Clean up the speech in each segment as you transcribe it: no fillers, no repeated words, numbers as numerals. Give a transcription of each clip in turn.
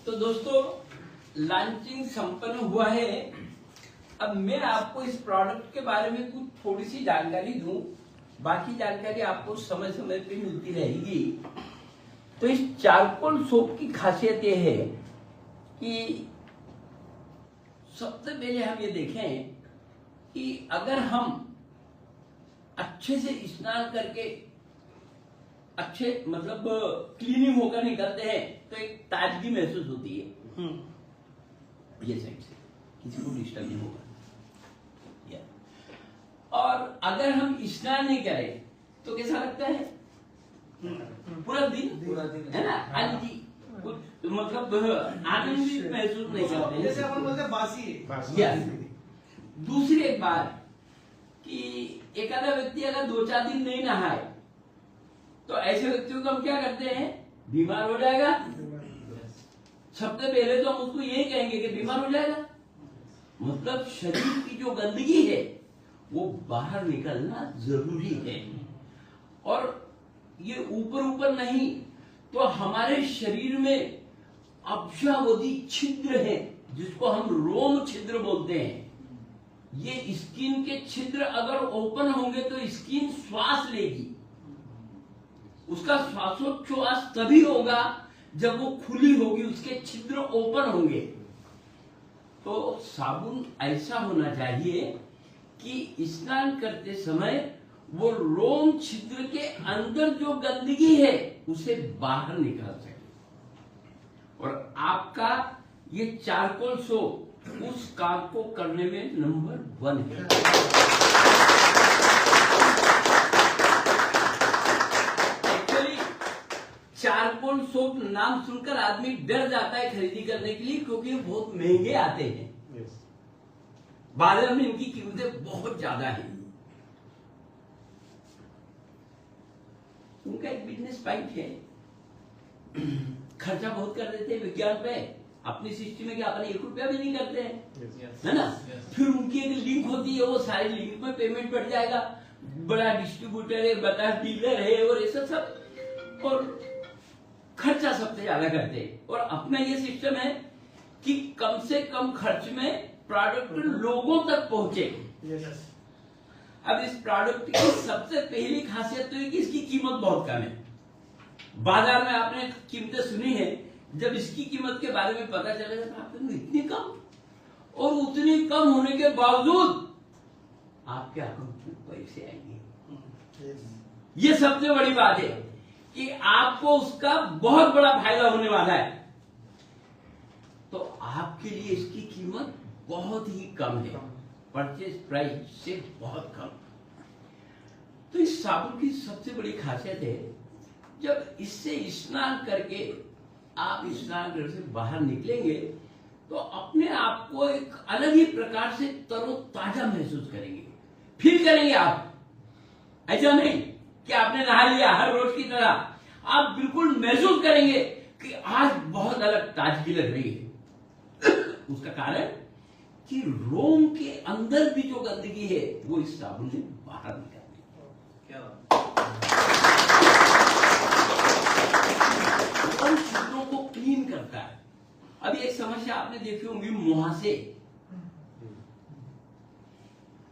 तो दोस्तों लॉन्चिंग संपन्न हुआ है। अब मैं आपको इस प्रोडक्ट के बारे में कुछ थोड़ी सी जानकारी दूं, बाकी जानकारी आपको समय समय पे मिलती रहेगी। तो इस चारकोल सोप की खासियत यह है कि सबसे पहले हम ये देखें कि अगर हम अच्छे से स्नान करके अच्छे मतलब क्लीनिंग होकर निकलते हैं तो एक ताजगी महसूस होती है। ये साइड से किसी को डिस्टर्ब नहीं होगा। और अगर हम स्नान नहीं करें तो कैसा लगता है? पूरा दिन है ना, आनंदी मतलब आनंदित महसूस नहीं करते हैं, जैसे अपन बोलते हैं बासी है। दूसरी एक बात कि एखादा व्यक्ति अगर 2-4 दिन नहीं नहाए तो ऐसे व्यक्तियों को हम क्या करते हैं? बीमार हो जाएगा। सबसे पहले तो हम उसको यही कहेंगे कि बीमार हो जाएगा। मतलब शरीर की जो गंदगी है वो बाहर निकलना जरूरी है। और ये ऊपर ऊपर नहीं तो हमारे शरीर में अब्जावधि छिद्र है जिसको हम रोम छिद्र बोलते हैं। ये स्किन के छिद्र अगर ओपन होंगे तो स्किन श्वास लेगी। उसका श्वासोच्छ्वास तभी होगा जब वो खुली होगी, उसके छिद्र ओपन होंगे। तो साबुन ऐसा होना चाहिए कि स्नान करते समय वो रोम छिद्र के अंदर जो गंदगी है उसे बाहर निकाल सके। और आपका ये चारकोल सोप उस काम को करने में नंबर 1 है। एक्चुअली चारकोल सोप नाम सुनकर आदमी डर जाता है खरीदी करने के लिए, क्योंकि बहुत महंगे आते हैं। बाजार में इनकी कीमतें बहुत ज्यादा है। उनका एक बिजनेस पॉइंट है, खर्चा बहुत कर देते हैं विज्ञान पे। अपनी सिस्टम में क्या अपन 1 रुपया भी नहीं करते हैं, है ना। फिर उनकी एक लिंक होती है, वो सारे लिंक में पेमेंट बढ़ जाएगा। बड़ा डिस्ट्रीब्यूटर है, बड़ा डीलर है और ऐसा सब, और खर्चा सबसे ज्यादा करते हैं। और अपना ये सिस्टम है कि कम से कम खर्च में प्रोडक्ट लोगों तक पहुंचे। अब इस प्रोडक्ट की सबसे पहली खासियत तो है कि इसकी कीमत बहुत कम है। बाजार में आपने कीमतें सुनी है, जब इसकी कीमत के बारे में पता चलेगा तो आपको इतनी कम, और उतनी कम होने के बावजूद आपके अकाउंट में पैसे आएंगे। ये सबसे बड़ी बात है कि आपको उसका बहुत बड़ा फायदा होने वाला है। तो आपके लिए इसकी कीमत बहुत ही कम है, परचेज प्राइस से बहुत कम। तो इस साबुन की सबसे बड़ी खासियत है, जब इससे स्नान करके आप स्नान घर से बाहर निकलेंगे तो अपने आप को एक अलग ही प्रकार से तरोताजा महसूस करेंगे, फील करेंगे आप। ऐसा नहीं कि आपने नहा लिया हर रोज की तरह, आप बिल्कुल महसूस करेंगे कि आज बहुत अलग ताजगी लग रही है। उसका कारण कि रोम के अंदर भी जो गंदगी है वो इस साबुन ने बाहर निकाली। रोम छिद्रों को क्लीन करता है। अभी एक समस्या आपने देखी होंगी, मुहासे।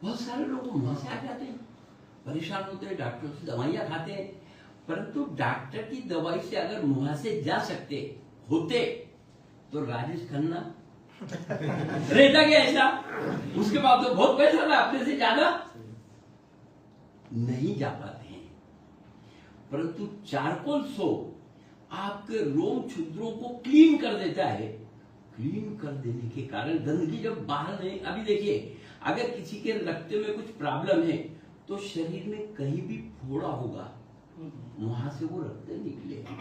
बहुत सारे लोग मुहासे आ जाते हैं, परेशान होते हैं, डॉक्टर से दवाइयां खाते हैं, परंतु डॉक्टर की दवाई से अगर मुहासे जा सकते होते तो राजेश खन्ना रहता क्या ऐसा? उसके बाद तो बहुत पैसा था, अपने से ज्यादा नहीं जा पाते हैं। परंतु चारकोल सोप आपके रोम छिद्रों को क्लीन कर देता है। क्लीन कर देने के कारण गंदगी जब बाहर नहीं, अभी देखिए अगर किसी के रक्त में कुछ प्रॉब्लम है तो शरीर में कहीं भी फोड़ा होगा, वहां से वो रक्त निकलेगा।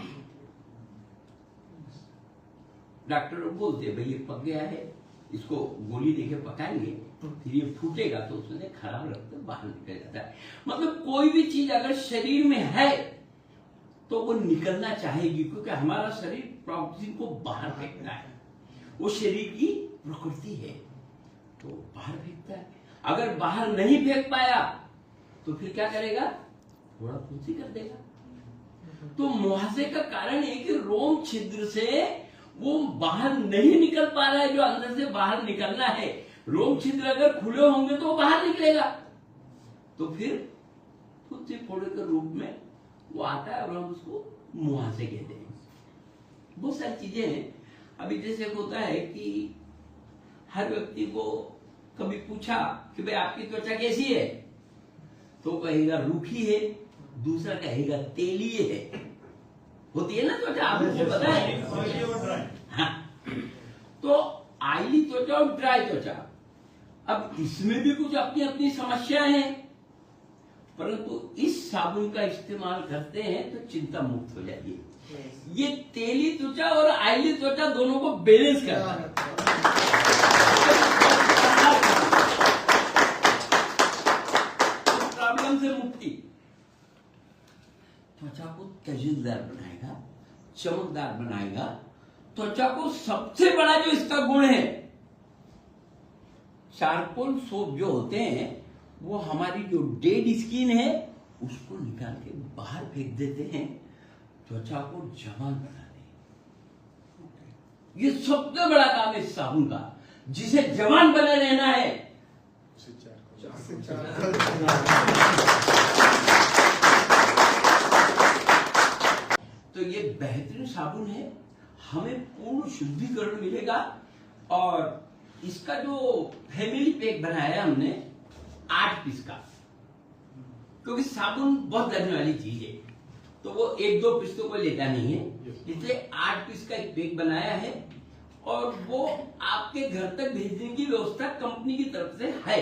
डॉक्टर लोग बोलते हैं भाई ये पक गया है, इसको गोली देके पकाएंगे, फिर ये फूटेगा तो उसमें खराब रक्त बाहर निकल जाता है। मतलब कोई भी चीज अगर शरीर में है तो वो निकलना चाहेगी, क्योंकि हमारा शरीर टॉक्सिन को बाहर फेंकता है। वो शरीर की प्रकृति है, तो बाहर फेंकता है। अगर बाहर नहीं फेंक पाया तो फिर क्या करेगा? थोड़ा फूंसी कर देगा। तो मुहासे का कारण है कि रोम छिद्र से वो बाहर नहीं निकल पा रहा है जो अंदर से बाहर निकलना है। रोम छिद्र अगर खुले होंगे तो वो बाहर निकलेगा, तो फिर खुद से फोड़े के रूप में वो आता है और हम उसको मुहासे कहते हैं। बहुत सारी चीजें हैं। अभी जैसे होता है कि हर व्यक्ति को कभी पूछा कि भाई आपकी त्वचा कैसी है, तो कहेगा रूखी है, दूसरा कहेगा तेली है। होती है ना त्वचा, आपको पता है। हाँ, तो आयली त्वचा और ड्राई त्वचा, अब इसमें भी कुछ अपनी अपनी समस्याएं हैं, परंतु इस साबुन का इस्तेमाल करते हैं तो चिंता मुक्त हो जाइए। ये तेली त्वचा और आयली त्वचा दोनों को बैलेंस करता है। प्रॉब्लम से मुक्ति, त्वचा को तजुलदार बनाएगा, चमकदार बनाएगा। त्वचा को सबसे बड़ा जो इसका गुण है, चारकोल सोप जो होते हैं वो हमारी जो डेड स्किन है उसको निकाल के बाहर फेंक देते हैं, त्वचा को जवान बनाते हैं। ये सबसे बड़ा काम है इस साबुन का। जिसे जवान बने रहना है, तो ये बेहतरीन साबुन है, हमें पूर्ण शुद्धिकरण मिलेगा। और इसका जो फैमिली पैक बनाया हमने 8 पीस का, क्योंकि साबुन बहुत लगने वाली चीज है, तो वो 1-2 पीस तो कोई लेता नहीं है, इसलिए 8 पीस का एक पैक बनाया है और वो आपके घर तक भेजने की व्यवस्था कंपनी की तरफ से है।